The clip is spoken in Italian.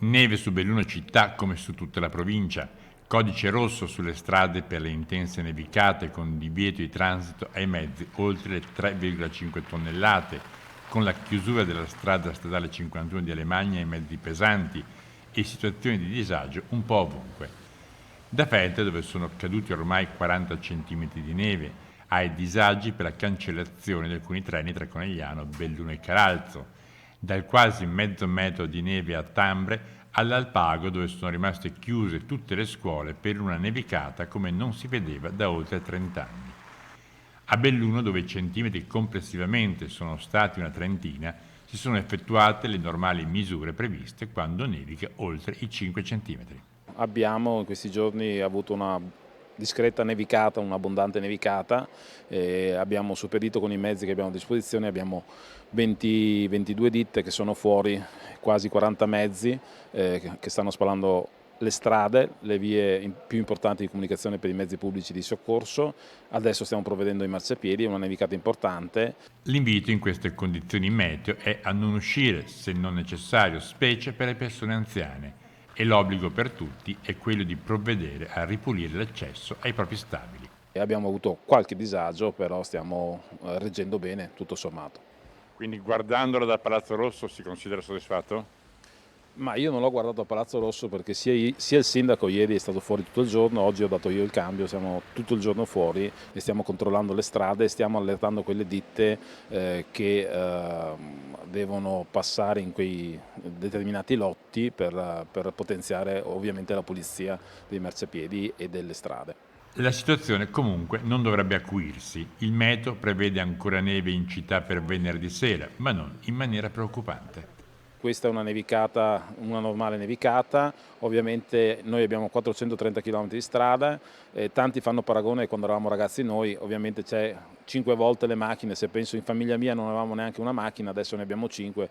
Neve su Belluno città come su tutta la provincia, codice rosso sulle strade per le intense nevicate con divieto di transito ai mezzi oltre le 3,5 tonnellate, con la chiusura della strada statale 51 di Alemagna ai mezzi pesanti e situazioni di disagio un po' ovunque. Da Feltre, dove sono caduti ormai 40 cm di neve, ai disagi per la cancellazione di alcuni treni tra Conegliano, Belluno e Caralzo, dal quasi mezzo metro di neve a Tambre all'Alpago, dove sono rimaste chiuse tutte le scuole per una nevicata come non si vedeva da oltre 30 anni. A Belluno, dove i centimetri complessivamente sono stati una trentina, si sono effettuate le normali misure previste quando nevica oltre i 5 centimetri. Abbiamo in questi giorni avuto una discreta nevicata, un'abbondante nevicata, abbiamo superito con i mezzi che abbiamo a disposizione, abbiamo 22 ditte che sono fuori, quasi 40 mezzi che stanno spalando le strade, le vie più importanti di comunicazione per i mezzi pubblici di soccorso. Adesso stiamo provvedendo ai marciapiedi, è una nevicata importante. L'invito in queste condizioni meteo è a non uscire se non necessario, specie per le persone anziane, e l'obbligo per tutti è quello di provvedere a ripulire l'accesso ai propri stabili. Abbiamo avuto qualche disagio, però stiamo reggendo bene, tutto sommato. Quindi guardandola da Palazzo Rosso si considera soddisfatto? Ma io non l'ho guardato a Palazzo Rosso perché sia il sindaco ieri è stato fuori tutto il giorno, oggi ho dato io il cambio, siamo tutto il giorno fuori e stiamo controllando le strade e stiamo allertando quelle ditte che devono passare in quei determinati lotti per potenziare ovviamente la pulizia dei marciapiedi e delle strade. La situazione comunque non dovrebbe acuirsi. Il meteo prevede ancora neve in città per venerdì sera, ma non in maniera preoccupante. Questa è una nevicata, una normale nevicata, ovviamente noi abbiamo 430 km di strada, tanti fanno paragone quando eravamo ragazzi noi, ovviamente c'è 5 volte le macchine, se penso in famiglia mia non avevamo neanche una macchina, adesso ne abbiamo 5,